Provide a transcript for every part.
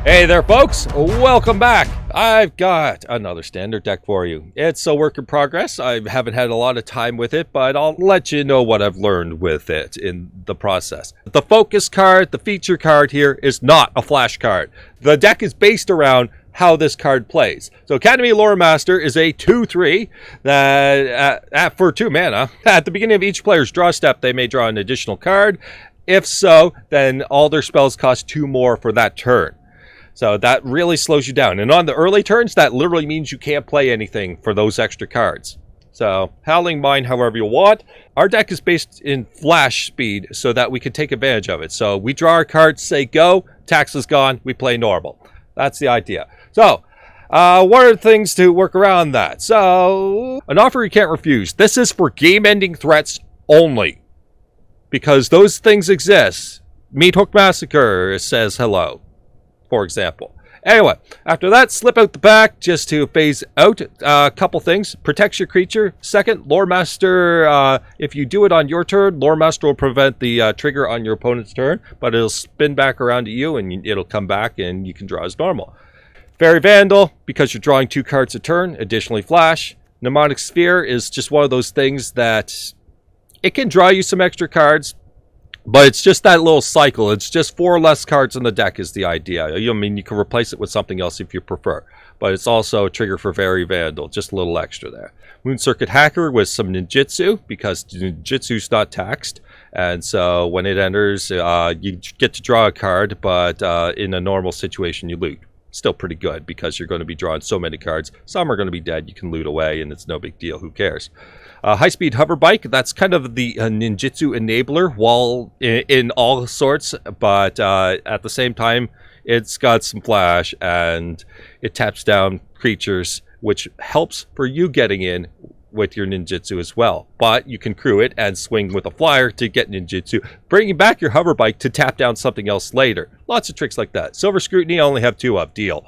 Hey there folks, welcome back. I've got another standard deck for you. It's a work in progress. I haven't had a lot of time with it, but I'll let you know what I've learned with it in the process. The focus card, the feature card here is not a flash card. The deck is based around how this card plays. So Academy Loremaster is a 2/3 that for 2 mana. At the beginning of each player's draw step, they may draw an additional card. If so, then all their spells cost 2 more for that turn. So that really slows you down. And on the early turns, that literally means you can't play anything for those extra cards. So Howling Mine however you want. Our deck is based in flash speed so that we can take advantage of it. So we draw our cards, say go, tax is gone, we play normal. That's the idea. So what are the things to work around that? So an offer you can't refuse. This is for game-ending threats only. Because those things exist. Meat Hook Massacre says hello, for example. Anyway, after that, slip out the back just to phase out a couple things. Protects your creature. Second, Loremaster, if you do it on your turn, Loremaster will prevent the trigger on your opponent's turn, but it'll spin back around to you and it'll come back and you can draw as normal. Faerie Vandal, because you're drawing 2 cards a turn, additionally flash. Mnemonic Sphere is just one of those things that it can draw you some extra cards, but it's just that little cycle. It's just 4 less cards in the deck is the idea. I mean, you can replace it with something else if you prefer. But it's also a trigger for Faerie Vandal. Just a little extra there. Moon Circuit Hacker with some ninjutsu, because ninjutsu's not taxed. And so when it enters, you get to draw a card, but in a normal situation, you loot. Still pretty good, because you're going to be drawing so many cards. Some are going to be dead. You can loot away, and it's no big deal. Who cares? High-Speed Hoverbike, that's kind of the ninjutsu enabler while in all sorts, but at the same time, it's got some flash, and it taps down creatures, which helps for you getting in with your ninjutsu as well. But you can crew it and swing with a flyer to get ninjutsu, bringing back your hoverbike to tap down something else later. Lots of tricks like that. Silver Scrutiny, I only have 2 of. Deal.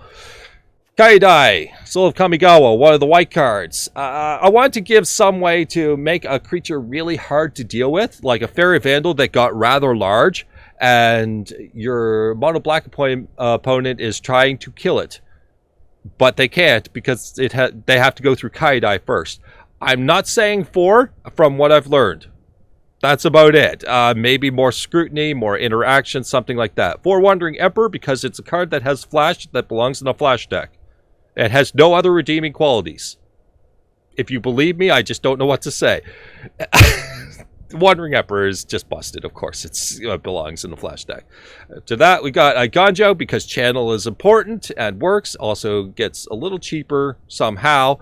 Kyodai, Soul of Kamigawa, one of the white cards. I wanted to give some way to make a creature really hard to deal with, like a Faerie Vandal that got rather large, and your mono black opponent is trying to kill it. But they can't, because they have to go through Kyodai first. I'm not saying 4, from what I've learned. That's about it. Maybe more scrutiny, more interaction, something like that. 4 Wandering Emperor, because it's a card that has flash that belongs in a flash deck. It has no other redeeming qualities. If you believe me, I just don't know what to say. Wandering Emperor is just busted, of course. It belongs in the flash deck. To that, we got Eiganjo, because Channel is important and works. Also gets a little cheaper somehow.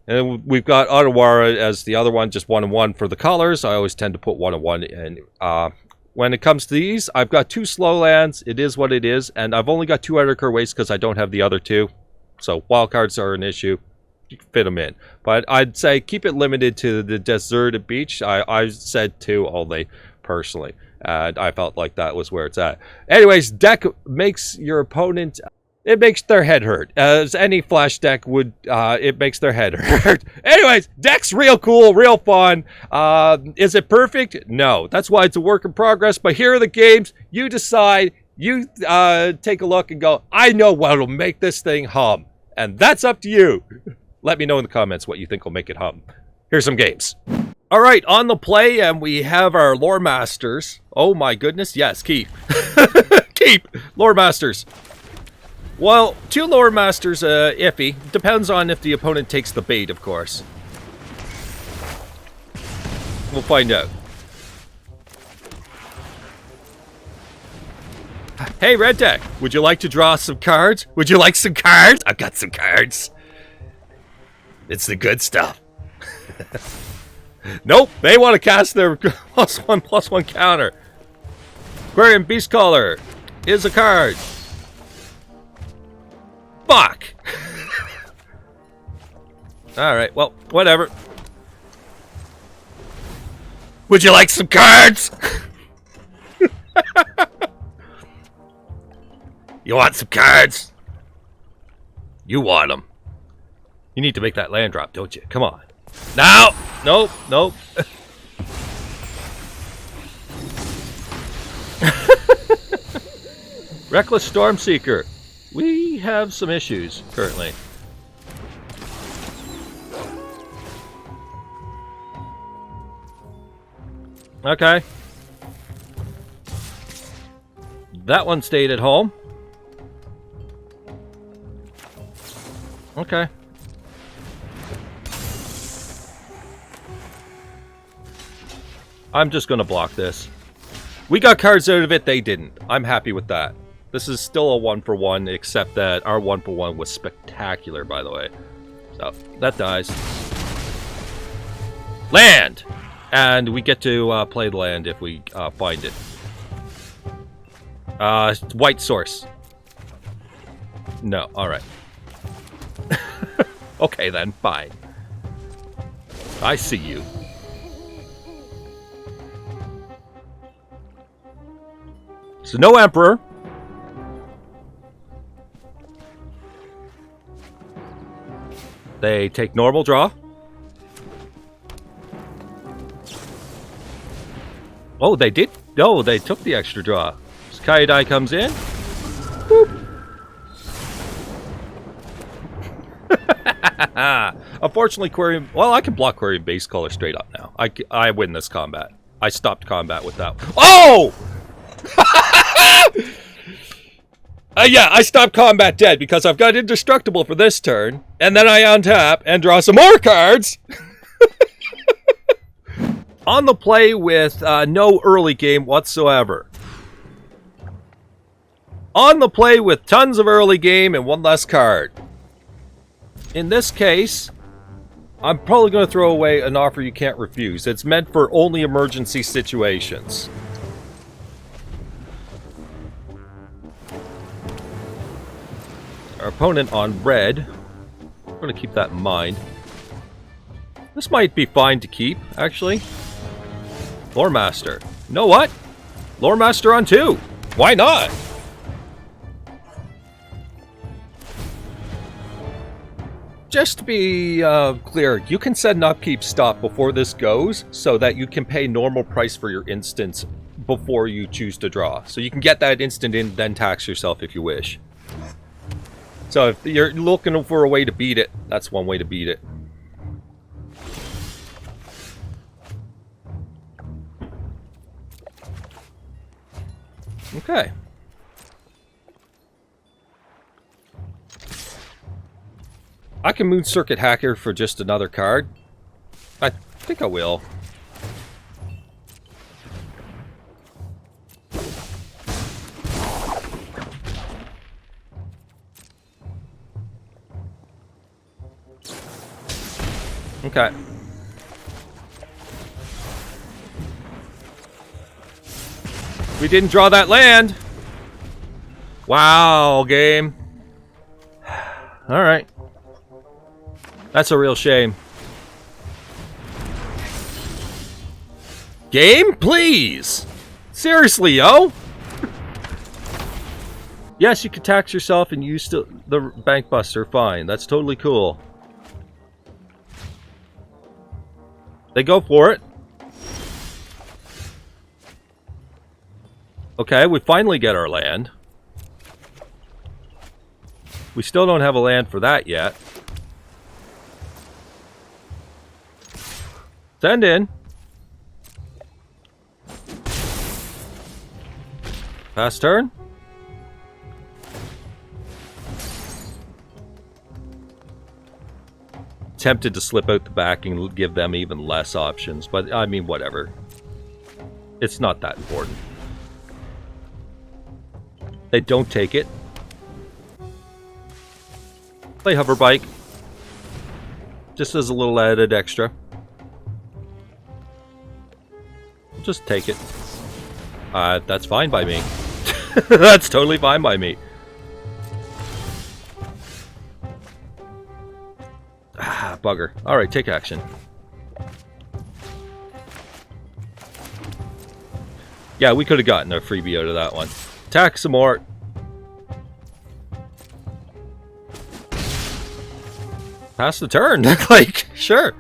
And we've got Otawara as the other one, just 1/1 for the colors. I always tend to put 1/1 in. When it comes to these, I've got 2 slow lands. It is what it is. And I've only got 2 Adarkar Wastes because I don't have the other 2. So wildcards are an issue. You can fit them in. But I'd say keep it limited to the deserted beach. I said 2 only, personally. And I felt like that was where it's at. Anyways, deck makes your opponent... It makes their head hurt. As any flash deck would, it makes their head hurt. Anyways, deck's real cool, real fun. Is it perfect? No. That's why it's a work in progress. But here are the games. You decide. You take a look and go, I know what'll make this thing hum. And that's up to you. Let me know in the comments what you think will make it hum. Here's some games. All right, on the play, and we have our Loremasters. Oh my goodness, yes, keep. Keep, Loremasters. Well, 2 Loremasters, iffy. Depends on if the opponent takes the bait, of course. We'll find out. Hey, Red Deck, would you like to draw some cards? Would you like some cards? I've got some cards. It's the good stuff. Nope, they want to cast their +1/+1 counter. Aquarium Beastcaller is a card. Fuck! Alright, well, whatever. Would you like some cards? You want some cards? You want them. You need to make that land drop, don't you? Come on. No! Nope, nope. Reckless Stormseeker. have some issues currently. Okay. That one stayed at home. Okay. I'm just gonna block this. We got cards out of it, they didn't. I'm happy with that. This is still a 1-for-1, except that our 1-for-1 was spectacular, by the way. So, that dies. Land! And we get to play the land if we find it. White source. No, alright. Okay then, fine. I see you. So no Emperor. They take normal draw. Oh, they did? No, they took the extra draw. So Kyodai comes in. Boop. Unfortunately, Quarian... Well, I can block Quarian base color straight up now. I win this combat. I stopped combat with that. Oh! Yeah, I stopped combat dead because I've got indestructible for this turn. And then I untap and draw some more cards. On the play with no early game whatsoever. On the play with tons of early game and one less card. In this case, I'm probably going to throw away an offer you can't refuse. It's meant for only emergency situations. Our opponent on red. I'm going to keep that in mind. This might be fine to keep, actually. Loremaster. You know what? Loremaster on 2. Why not? Just to be clear, you can set an upkeep stop before this goes so that you can pay normal price for your instants before you choose to draw. So you can get that instant in, then tax yourself if you wish. So if you're looking for a way to beat it, that's one way to beat it. Okay. I can Moon Circuit Hacker for just another card. I think I will. Okay. We didn't draw that land. Wow, game. All right. That's a real shame. Game, please. Seriously, yo. Yes, you can tax yourself and use the Bank Buster. Fine. That's totally cool. They go for it. Okay, we finally get our land. We still don't have a land for that yet. Send in. Pass turn. Tempted to slip out the back and give them even less options, but I mean, whatever. It's not that important. They don't take it. Play Hoverbike. Just as a little added extra. Just take it. That's fine by me. That's totally fine by me. Ah, bugger. Alright, take action. Yeah, we could have gotten a freebie out of that one. Attack some more. Pass the turn. Like, sure.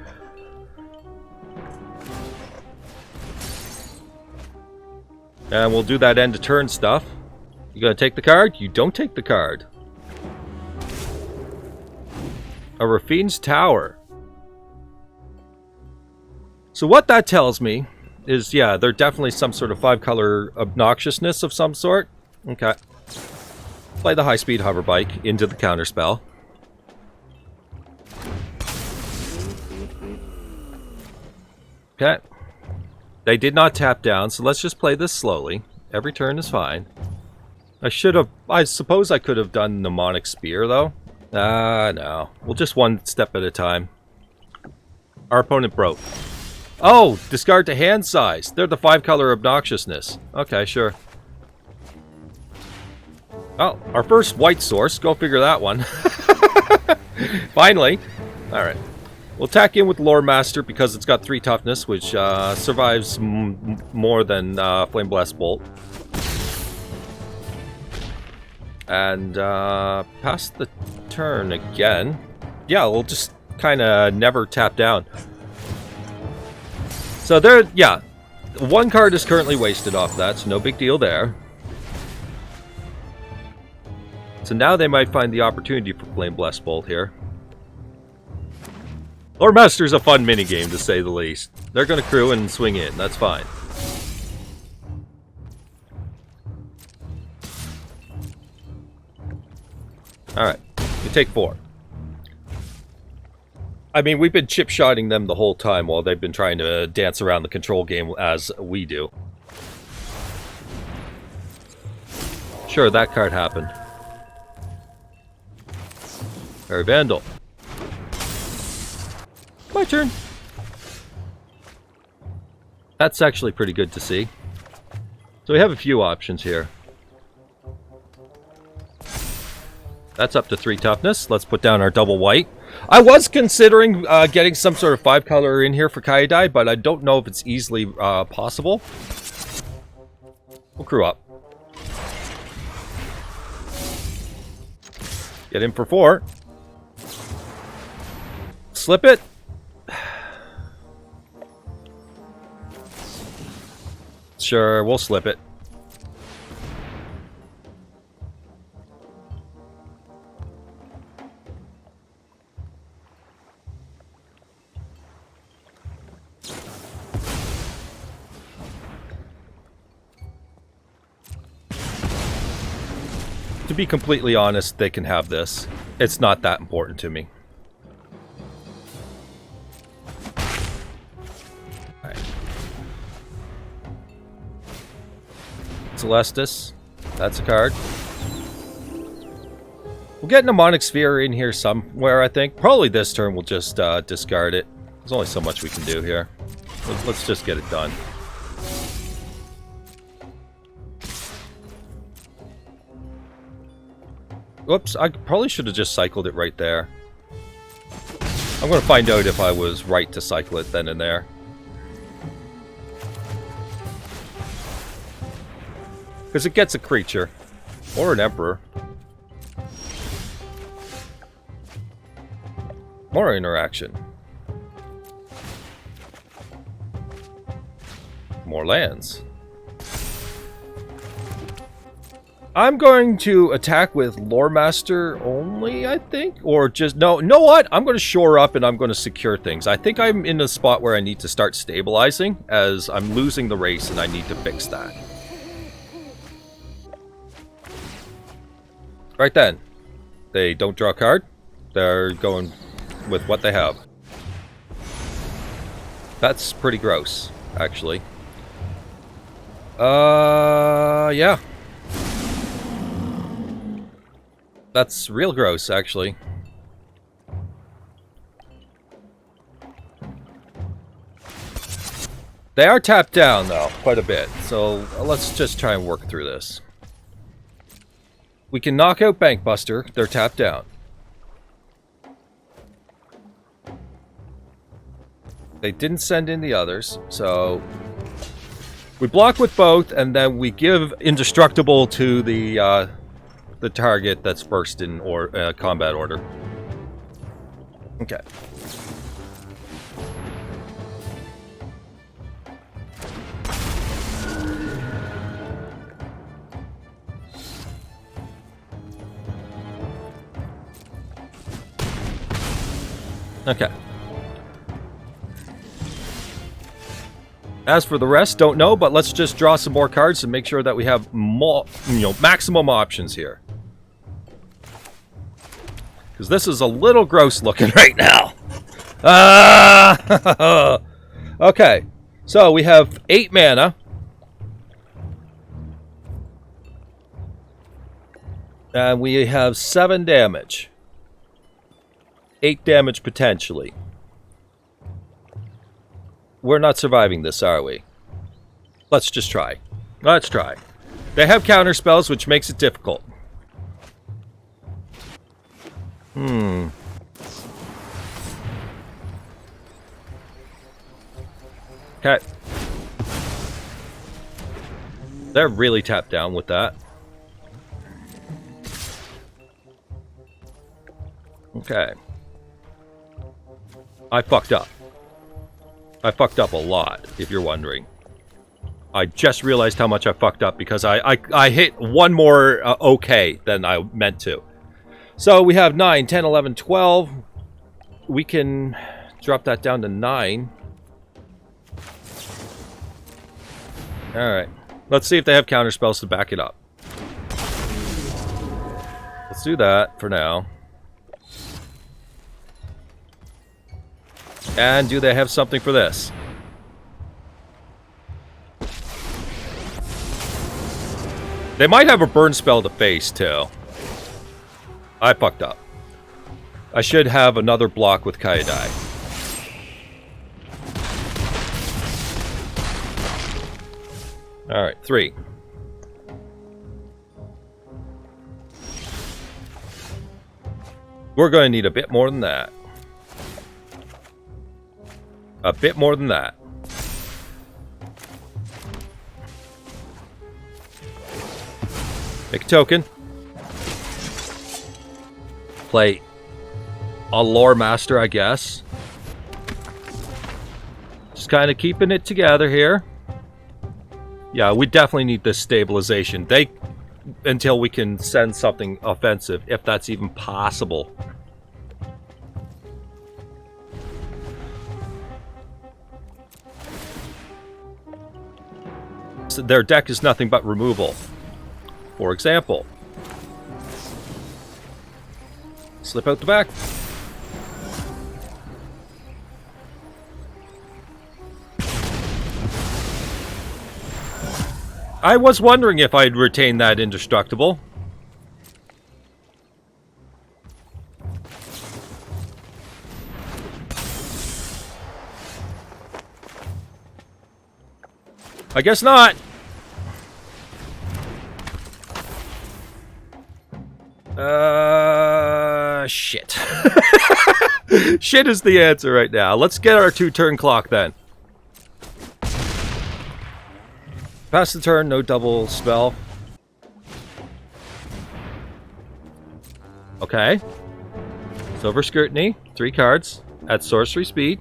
And we'll do that end of turn stuff. You gonna take the card? You don't take the card. A Raffine's Tower. So what that tells me is, yeah, they're definitely some sort of 5-color obnoxiousness of some sort. Okay. Play the High-Speed Hoverbike into the counterspell. Okay. They did not tap down, so let's just play this slowly. Every turn is fine. I suppose I could have done Mnemonic Sphere, though. No. We'll just one step at a time. Our opponent broke. Oh, discard to hand size. They're the 5-color obnoxiousness. Okay, sure. Oh, our first white source. Go figure that one. Finally. Alright. We'll attack in with Loremaster because it's got 3 toughness, which survives more than Flame Blast Bolt. And pass the turn again. Yeah, we'll just kind of never tap down. So there, yeah, 1 card is currently wasted off that, so no big deal there. So now they might find the opportunity for Flame Blast Bolt here. Loremaster's a fun minigame, to say the least. They're going to crew and swing in, that's fine. Alright, you take 4. I mean, we've been chip-shotting them the whole time while they've been trying to dance around the control game as we do. Sure, that card happened. Faerie Vandal. My turn. That's actually pretty good to see. So we have a few options here. That's up to 3 toughness. Let's put down our double white. I was considering getting some sort of 5-color in here for Kyodai, but I don't know if it's easily possible. We'll crew up. Get in for 4. Slip it. Sure, we'll slip it. To be completely honest, they can have this. It's not that important to me. Right. Celestis. That's a card. We'll get Mnemonic Sphere in here somewhere, I think. Probably this turn we'll just discard it. There's only so much we can do here. Let's just get it done. Whoops, I probably should have just cycled it right there. I'm going to find out if I was right to cycle it then and there. Because it gets a creature. Or an emperor. More interaction. More lands. I'm going to attack with Loremaster only, I think? Or just, no, know what? I'm going to shore up and I'm going to secure things. I think I'm in a spot where I need to start stabilizing, as I'm losing the race and I need to fix that. Right then. They don't draw a card. They're going with what they have. That's pretty gross, actually. Yeah. That's real gross, actually. They are tapped down, though, quite a bit. So let's just try and work through this. We can knock out Bankbuster. They're tapped down. They didn't send in the others, so we block with both, and then we give Indestructible to the target that's first in combat order. Okay. Okay. As for the rest, don't know, but let's just draw some more cards and make sure that we have more, maximum options here. Because this is a little gross looking right now. Okay, so we have 8 mana. And we have 7 damage. 8 damage potentially. We're not surviving this, are we? Let's just try. Let's try. They have counter spells, which makes it difficult. Okay. They're really tapped down with that. Okay. I fucked up. I fucked up a lot, if you're wondering. I just realized how much I fucked up because I hit one more okay than I meant to. So we have 9, 10, 11, 12. We can drop that down to 9. Alright. Let's see if they have counter spells to back it up. Let's do that for now. And do they have something for this? They might have a burn spell to face, too. I fucked up. I should have another block with Kyodai. Alright, 3. We're going to need a bit more than that. A bit more than that. Make a token. Play a Loremaster, I guess. Just kind of keeping it together here. Yeah, we definitely need this stabilization. Until we can send something offensive, if that's even possible. So their deck is nothing but removal. For example, slip out the back. I was wondering if I'd retain that indestructible. I guess not. Shit. Shit is the answer right now. Let's get our 2-turn clock then. Pass the turn, no double spell. Okay. Silver Scrutiny, 3 cards at sorcery speed,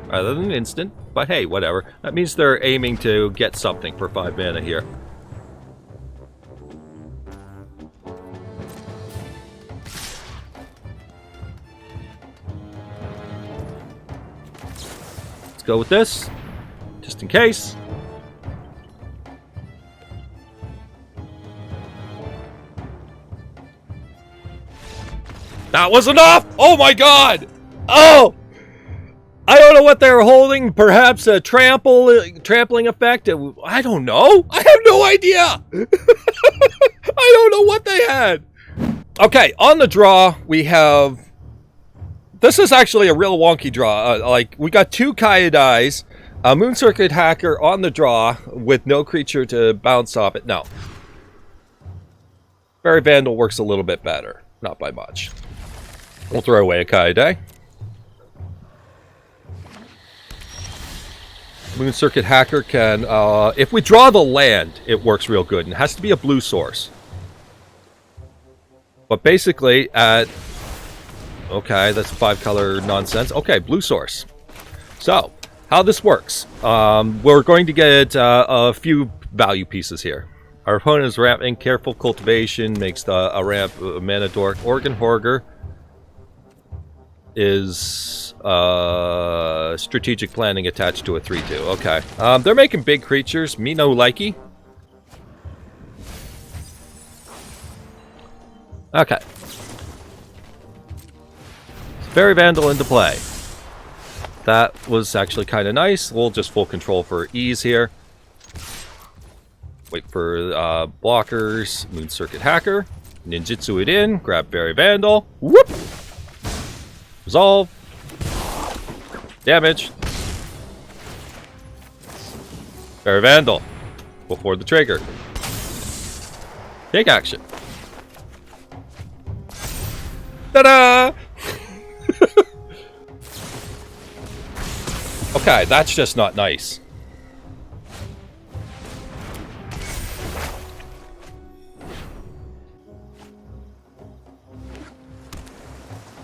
rather than instant. But hey, whatever. That means they're aiming to get something for 5 mana here. Let's go with this, just in case. That was enough! Oh my god! Oh! I don't know what they're holding. Perhaps a trampling effect. I don't know. I have no idea. I don't know what they had. Okay, on the draw, we have... This is actually a real wonky draw. Like, we got 2 Kyodais, a Moon Circuit Hacker on the draw with no creature to bounce off it. No. Faerie Vandal works a little bit better. Not by much. We'll throw away a Kyodai. Moon Circuit Hacker can, if we draw the land, it works real good. And it has to be a blue source. But basically, okay, that's 5-color nonsense. Okay, blue source. So, how this works. We're going to get a few value pieces here. Our opponent is ramping. Careful Cultivation makes a ramp, Mana Dork. Organ Horger is strategic planning attached to a 3-2. Okay. They're making big creatures. Me no likey. Okay. Faerie Vandal into play. That was actually kind of nice. We'll just full control for ease here. Wait for blockers. Moon Circuit Hacker. Ninjutsu it in. Grab Faerie Vandal. Whoop! Resolve. Damage. Faerie Vandal. Before the trigger. Take action. Ta-da! Okay, that's just not nice.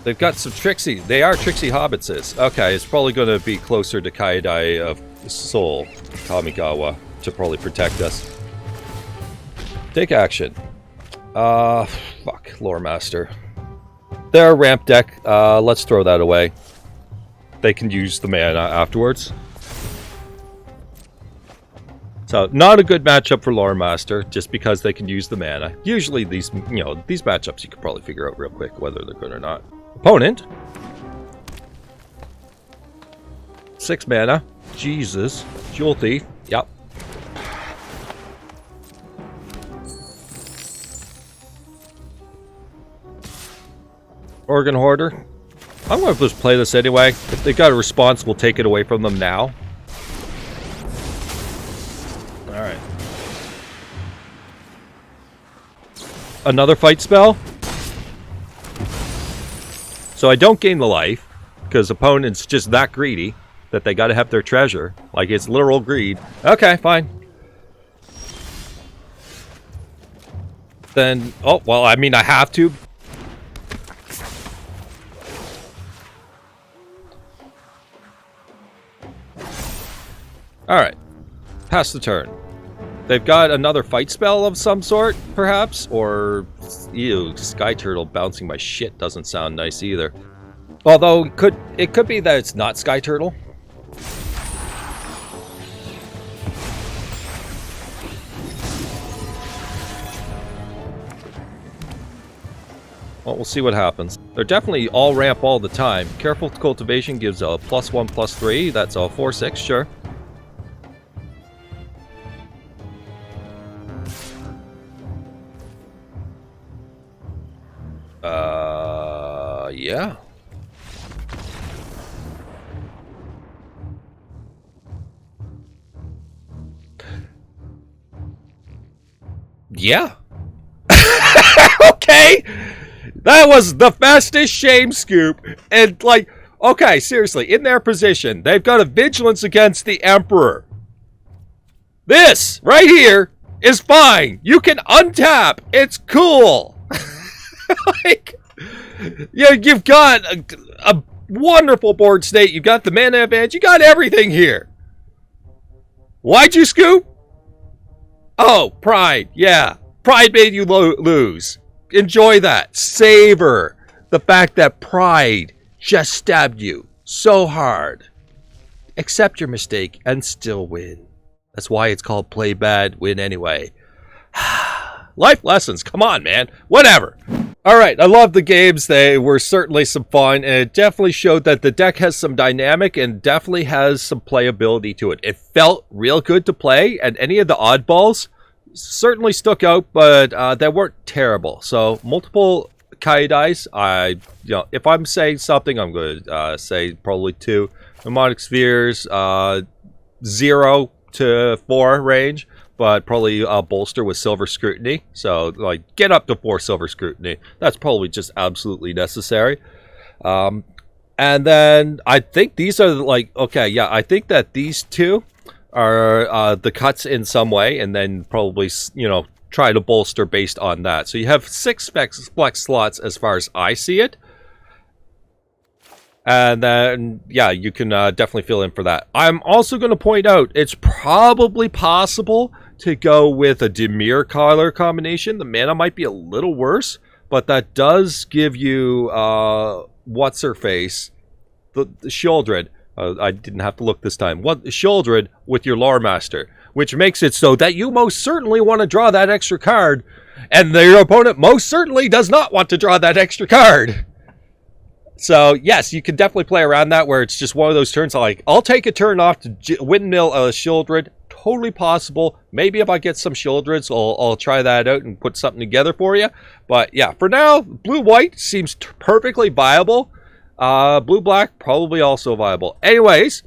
They've got some tricksy. They are tricksy hobbitses. Okay, it's probably going to be closer to Kyodai of Soul, Kamigawa, to probably protect us. Take action. Fuck, Loremaster. They're a ramp deck. Let's throw that away. They can use the mana afterwards. So, not a good matchup for Loremaster, just because they can use the mana. Usually these, these matchups you can probably figure out real quick whether they're good or not. Opponent. 6 mana. Jesus. Jewel Thief. Yep. Organ Hoarder. I'm going to just play this anyway. If they got a response, we'll take it away from them now. Alright. Another fight spell. So I don't gain the life, because opponent's just that greedy that they got to have their treasure. Like, it's literal greed. Okay, fine. Then, oh, well, I mean, I have to. Alright. Pass the turn. They've got another fight spell of some sort, perhaps? Or, ew, Sky Turtle bouncing my shit doesn't sound nice either. Although, it could be that it's not Sky Turtle. Well, we'll see what happens. They're definitely all ramp all the time. Careful Cultivation gives a +1/+3. That's a 4/6, sure. Yeah. Yeah. Okay. That was the fastest shame scoop. And, like, okay, seriously, in their position, they've got a vigilance against the Emperor. This, right here, is fine. You can untap. It's cool. Like, yeah, you've got a wonderful board state. You've got the mana advantage. You got everything here. Why'd you scoop? Oh, pride. Yeah. Pride made you lose. Enjoy that. Savor the fact that pride just stabbed you so hard. Accept your mistake and still win. That's why it's called play bad, win anyway. Life lessons. Come on, man. Whatever. Alright, I love the games. They were certainly some fun, and it definitely showed that the deck has some dynamic and definitely has some playability to it. It felt real good to play, and any of the oddballs certainly stuck out, but they weren't terrible. So, multiple Kyodais. If I'm saying something, I'm going to say probably 2. Mnemonic Spheres, 0 to 4 range. But probably bolster with Silver Scrutiny. So, like, get up to 4 Silver Scrutiny. That's probably just absolutely necessary. And then I think these are, like, okay, yeah, I think that these 2 are the cuts in some way. And then probably, try to bolster based on that. So you have 6 flex slots as far as I see it. And then, yeah, you can definitely fill in for that. I'm also going to point out, it's probably possible to go with a Dimir color combination. The mana might be a little worse, but that does give you what's-her-face, the Shieldred. I didn't have to look this time. Shieldred with your Loremaster, which makes it so that you most certainly want to draw that extra card, and your opponent most certainly does not want to draw that extra card. So, yes, you can definitely play around that where it's just one of those turns like, I'll take a turn off to windmill a Shieldred. Totally possible. Maybe if I get some Shieldreds, I'll try that out and put something together for you. But, yeah, for now, blue-white seems perfectly viable. Blue-black, probably also viable. Anyways,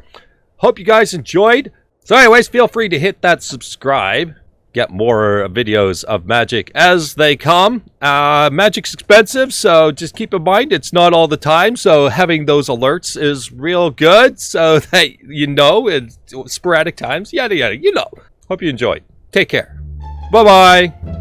hope you guys enjoyed. So anyways, feel free to hit that subscribe. Get more videos of Magic as they come. Magic's expensive, so just keep in mind it's not all the time. So having those alerts is real good, so that you know in sporadic times, yada yada. You know. Hope you enjoyed. Take care. Bye bye.